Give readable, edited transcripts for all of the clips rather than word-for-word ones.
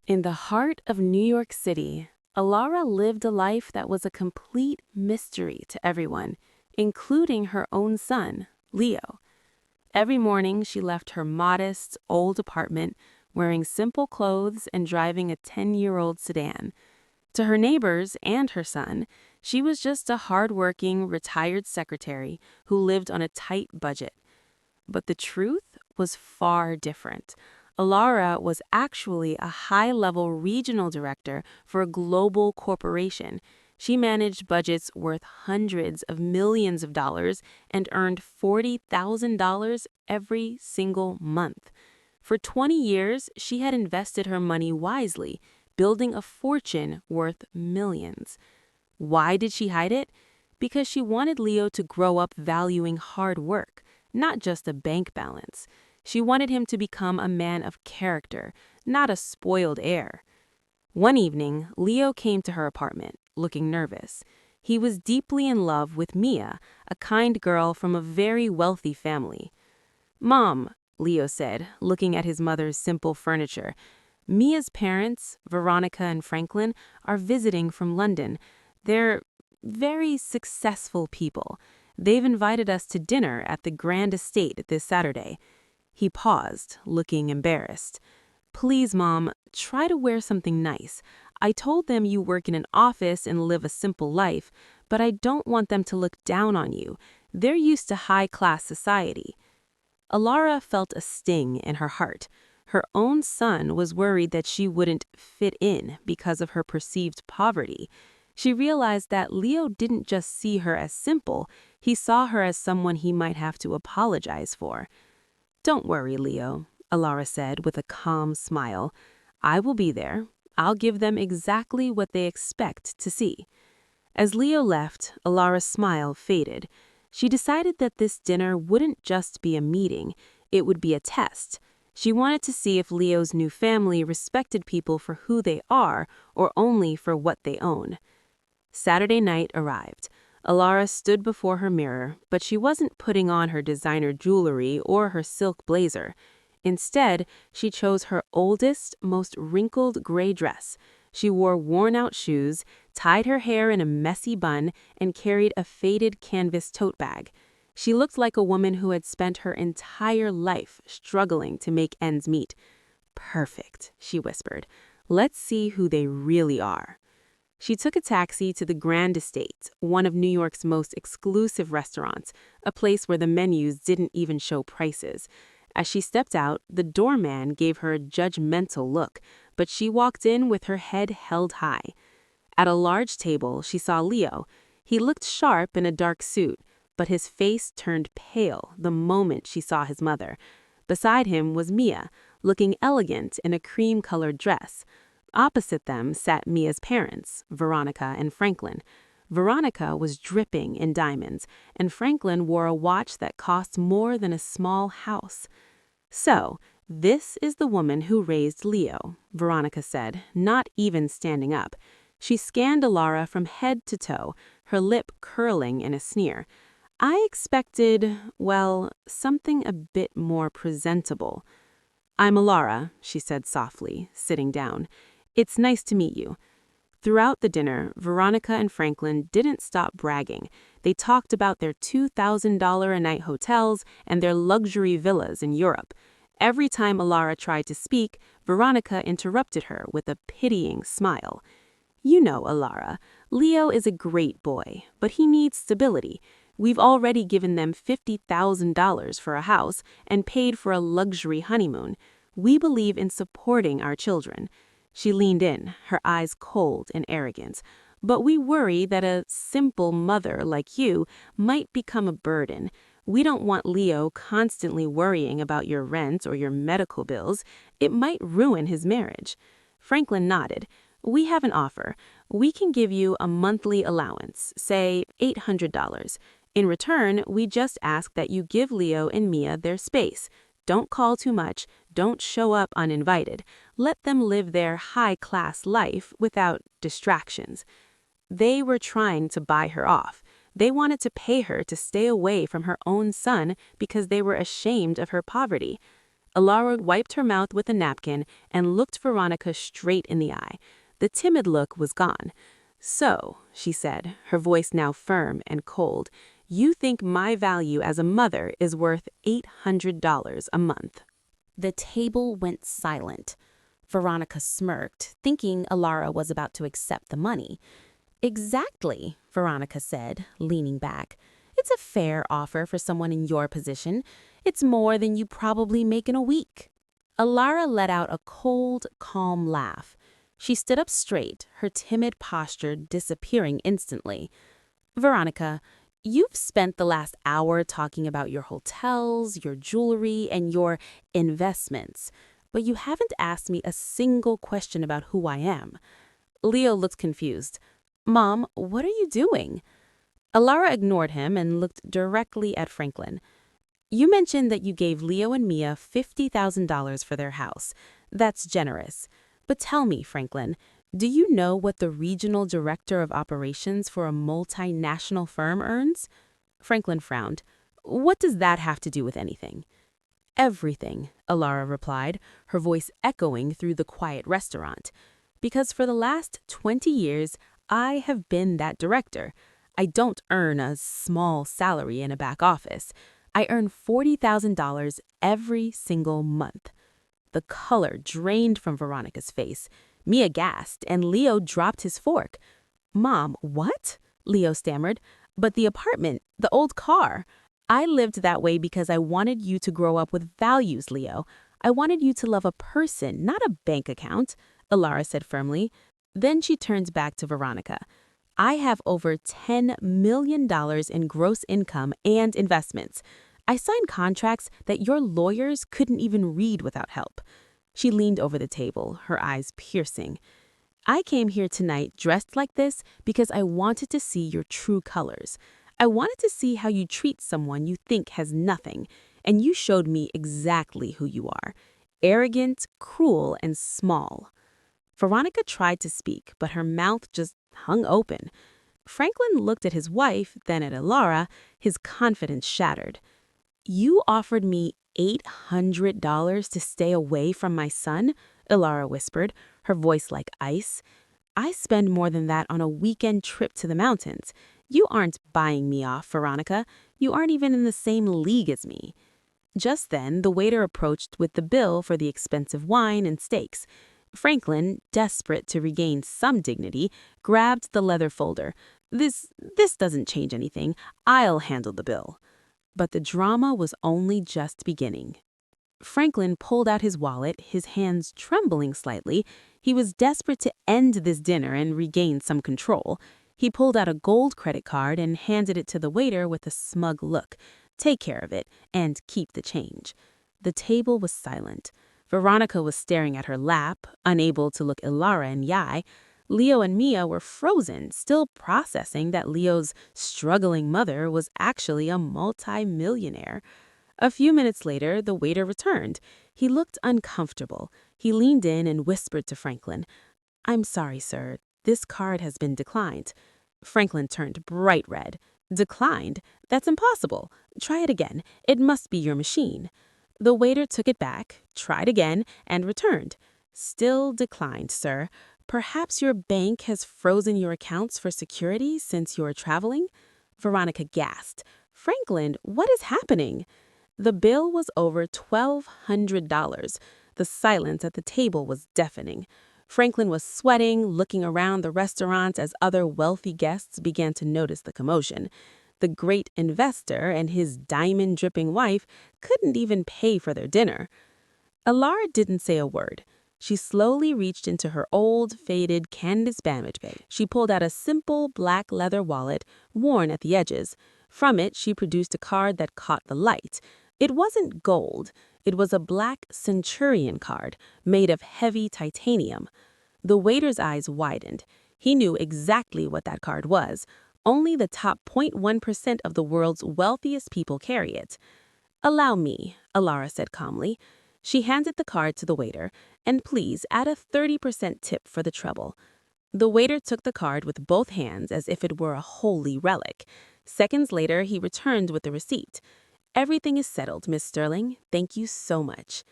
In the heart of New York City, Elara lived a life that was a complete mystery to everyone, including her own son, Leo. Every morning, she left her modest, old apartment, wearing simple clothes and driving a 10-year-old sedan. To her neighbors and her son, she was just a hard-working, retired secretary who lived on a tight budget. But the truth was far different. Elara was actually a high-level regional director for a global corporation. She managed budgets worth hundreds of millions of dollars and earned $40,000 every single month. For 20 years, she had invested her money wisely, building a fortune worth millions. Why did she hide it? Because she wanted Leo to grow up valuing hard work, not just a bank balance. She wanted him to become a man of character, not a spoiled heir. One evening, Leo came to her apartment, looking nervous. He was deeply in love with Mia, a kind girl from a very wealthy family. "Mom," Leo said, looking at his mother's simple furniture, "Mia's parents, Veronica and Franklin, are visiting from London. They're very successful people. They've invited us to dinner at the Grand Estate this Saturday." He paused, looking embarrassed. "Please, Mom, try to wear something nice. I told them you work in an office and live a simple life, but I don't want them to look down on you. They're used to high-class society." Elara felt a sting in her heart. Her own son was worried that she wouldn't fit in because of her perceived poverty. She realized that Leo didn't just see her as simple, he saw her as someone he might have to apologize for. "Don't worry, Leo," Elara said with a calm smile. "I will be there. I'll give them exactly what they expect to see." As Leo left, Elara's smile faded. She decided that this dinner wouldn't just be a meeting, it would be a test. She wanted to see if Leo's new family respected people for who they are or only for what they own. Saturday night arrived. Elara stood before her mirror, but she wasn't putting on her designer jewelry or her silk blazer. Instead, she chose her oldest, most wrinkled gray dress. She wore worn-out shoes, tied her hair in a messy bun, and carried a faded canvas tote bag. She looked like a woman who had spent her entire life struggling to make ends meet. "Perfect," she whispered. "Let's see who they really are." She took a taxi to the Grand Estate, one of New York's most exclusive restaurants, a place where the menus didn't even show prices. As she stepped out, the doorman gave her a judgmental look, but she walked in with her head held high. At a large table, she saw Leo. He looked sharp in a dark suit, but his face turned pale the moment she saw his mother. Beside him was Mia, looking elegant in a cream-colored dress. Opposite them sat Mia's parents, Veronica and Franklin. Veronica was dripping in diamonds, and Franklin wore a watch that cost more than a small house. "So, this is the woman who raised Leo," Veronica said, not even standing up. She scanned Elara from head to toe, her lip curling in a sneer. "I expected, well, something a bit more presentable." "I'm Elara," she said softly, sitting down. "It's nice to meet you." Throughout the dinner, Veronica and Franklin didn't stop bragging. They talked about their $2,000 a night hotels and their luxury villas in Europe. Every time Elara tried to speak, Veronica interrupted her with a pitying smile. "You know, Elara, Leo is a great boy, but he needs stability. We've already given them $50,000 for a house and paid for a luxury honeymoon. We believe in supporting our children." She leaned in, her eyes cold and arrogant. "But we worry that a simple mother like you might become a burden. We don't want Leo constantly worrying about your rent or your medical bills. It might ruin his marriage." Franklin nodded. "We have an offer. We can give you a monthly allowance, say $800. In return, we just ask that you give Leo and Mia their space. Don't call too much, don't show up uninvited. Let them live their high-class life without distractions." They were trying to buy her off. They wanted to pay her to stay away from her own son because they were ashamed of her poverty. Elara wiped her mouth with a napkin and looked Veronica straight in the eye. The timid look was gone. "So," she said, her voice now firm and cold, "you think my value as a mother is worth $800 a month?" The table went silent. Veronica smirked, thinking Elara was about to accept the money. "Exactly," Veronica said, leaning back. "It's a fair offer for someone in your position. It's more than you probably make in a week." Elara let out a cold, calm laugh. She stood up straight, her timid posture disappearing instantly. "Veronica, you've spent the last hour talking about your hotels, your jewelry, and your investments, but you haven't asked me a single question about who I am." Leo looked confused. "Mom, what are you doing?" Elara ignored him and looked directly at Franklin. "You mentioned that you gave Leo and Mia $50,000 for their house. That's generous. But tell me, Franklin, do you know what the regional director of operations for a multinational firm earns?" Franklin frowned. "What does that have to do with anything?" "Everything," Elara replied, her voice echoing through the quiet restaurant. "Because for the last 20 years, I have been that director. I don't earn a small salary in a back office. I earn $40,000 every single month." The color drained from Veronica's face. Mia gasped, and Leo dropped his fork. "Mom, what?" Leo stammered. "But the apartment, the old car. I lived that way because I wanted you to grow up with values, Leo. I wanted you to love a person, not a bank account," Elara said firmly. Then she turned back to Veronica. "I have over $10 million in gross income and investments. I signed contracts that your lawyers couldn't even read without help." She leaned over the table, her eyes piercing. "I came here tonight dressed like this because I wanted to see your true colors. I wanted to see how you treat someone you think has nothing, and you showed me exactly who you are. Arrogant, cruel, and small." Veronica tried to speak, but her mouth just hung open. Franklin looked at his wife, then at Elara, his confidence shattered. "You offered me $800 to stay away from my son?" Elara whispered, her voice like ice. "I spend more than that on a weekend trip to the mountains. You aren't buying me off, Veronica. You aren't even in the same league as me." Just then, the waiter approached with the bill for the expensive wine and steaks. Franklin, desperate to regain some dignity, grabbed the leather folder. This doesn't change anything. I'll handle the bill." But the drama was only just beginning. Franklin pulled out his wallet, his hands trembling slightly. He was desperate to end this dinner and regain some control. He pulled out a gold credit card and handed it to the waiter with a smug look. "Take care of it, and keep the change." The table was silent. Veronica was staring at her lap, unable to look Elara in the eye. Leo and Mia were frozen, still processing that Leo's struggling mother was actually a multi-millionaire. A few minutes later, the waiter returned. He looked uncomfortable. He leaned in and whispered to Franklin, "I'm sorry, sir. This card has been declined." Franklin turned bright red. "Declined? That's impossible. Try it again. It must be your machine." The waiter took it back, tried again, and returned. "Still declined, sir. Perhaps your bank has frozen your accounts for security since you're traveling?" Veronica gasped. "Franklin, what is happening?" The bill was over $1,200. The silence at the table was deafening. Franklin was sweating, looking around the restaurant as other wealthy guests began to notice the commotion. The great investor and his diamond-dripping wife couldn't even pay for their dinner. Elara didn't say a word. She slowly reached into her old, faded canvas bandage bag. She pulled out a simple black leather wallet, worn at the edges. From it, she produced a card that caught the light. It wasn't gold. It was a black centurion card, made of heavy titanium. The waiter's eyes widened. He knew exactly what that card was. Only the top 0.1% of the world's wealthiest people carry it. "Allow me," Elara said calmly. She handed the card to the waiter. "And please add a 30% tip for the trouble." The waiter took the card with both hands as if it were a holy relic. Seconds later, he returned with the receipt. "Everything is settled, Miss Sterling. Thank you so much."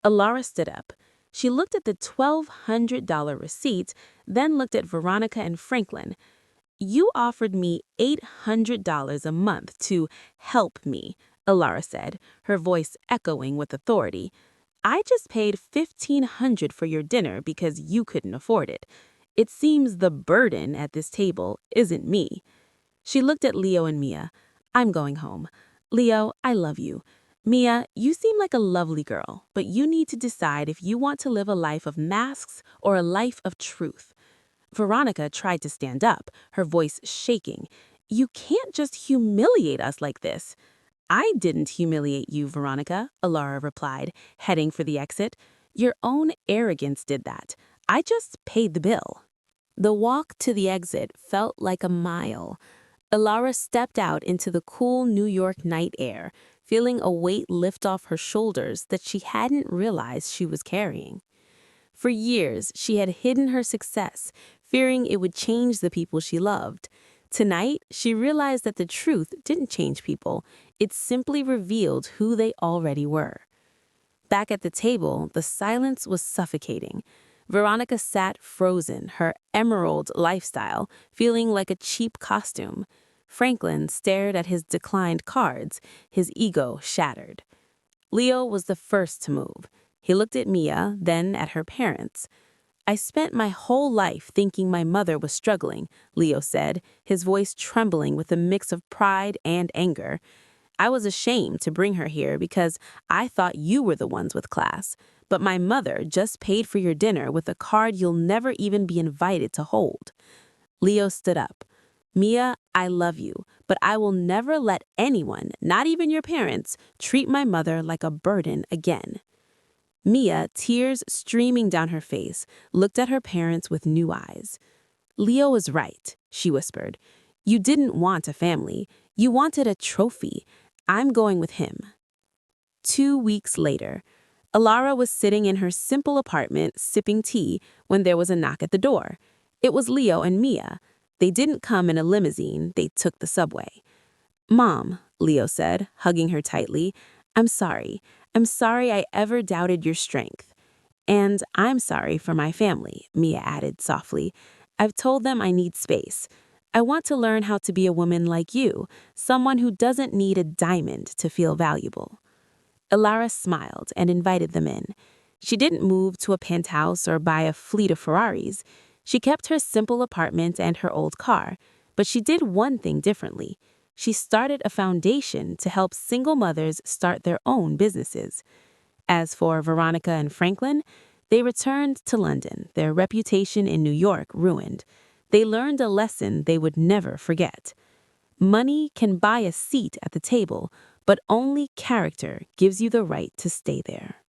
Elara stood up. She looked at the $1,200 receipt, then looked at Veronica and Franklin. "You offered me $800 a month to help me," Elara said, her voice echoing with authority. "I just paid $1,500 for your dinner because you couldn't afford it. It seems the burden at this table isn't me." She looked at Leo and Mia. "I'm going home. Leo, I love you. Mia, you seem like a lovely girl, but you need to decide if you want to live a life of masks or a life of truth." Veronica tried to stand up, her voice shaking. "You can't just humiliate us like this." "I didn't humiliate you, Veronica," Elara replied, heading for the exit. "Your own arrogance did that. I just paid the bill." The walk to the exit felt like a mile. Elara stepped out into the cool New York night air, feeling a weight lift off her shoulders that she hadn't realized she was carrying. For years, she had hidden her success, fearing it would change the people she loved. Tonight, she realized that the truth didn't change people. It simply revealed who they already were. Back at the table, the silence was suffocating. Veronica sat frozen, her emerald lifestyle feeling like a cheap costume. Franklin stared at his declined cards, his ego shattered. Leo was the first to move. He looked at Mia, then at her parents. "I spent my whole life thinking my mother was struggling," Leo said, his voice trembling with a mix of pride and anger. "I was ashamed to bring her here because I thought you were the ones with class. But my mother just paid for your dinner with a card you'll never even be invited to hold." Leo stood up. "Mia, I love you, but I will never let anyone, not even your parents, treat my mother like a burden again." Mia, tears streaming down her face, looked at her parents with new eyes. "Leo is right," she whispered. "You didn't want a family. You wanted a trophy. I'm going with him." 2 weeks later, Elara was sitting in her simple apartment sipping tea when there was a knock at the door. It was Leo and Mia. They didn't come in a limousine, they took the subway. "Mom," Leo said, hugging her tightly, "I'm sorry. I'm sorry I ever doubted your strength." "And I'm sorry for my family," Mia added softly. "I've told them I need space. I want to learn how to be a woman like you, someone who doesn't need a diamond to feel valuable." Elara smiled and invited them in. She didn't move to a penthouse or buy a fleet of Ferraris. She kept her simple apartment and her old car, but she did one thing differently. She started a foundation to help single mothers start their own businesses. As for Veronica and Franklin, they returned to London, their reputation in New York ruined. They learned a lesson they would never forget. Money can buy a seat at the table, but only character gives you the right to stay there.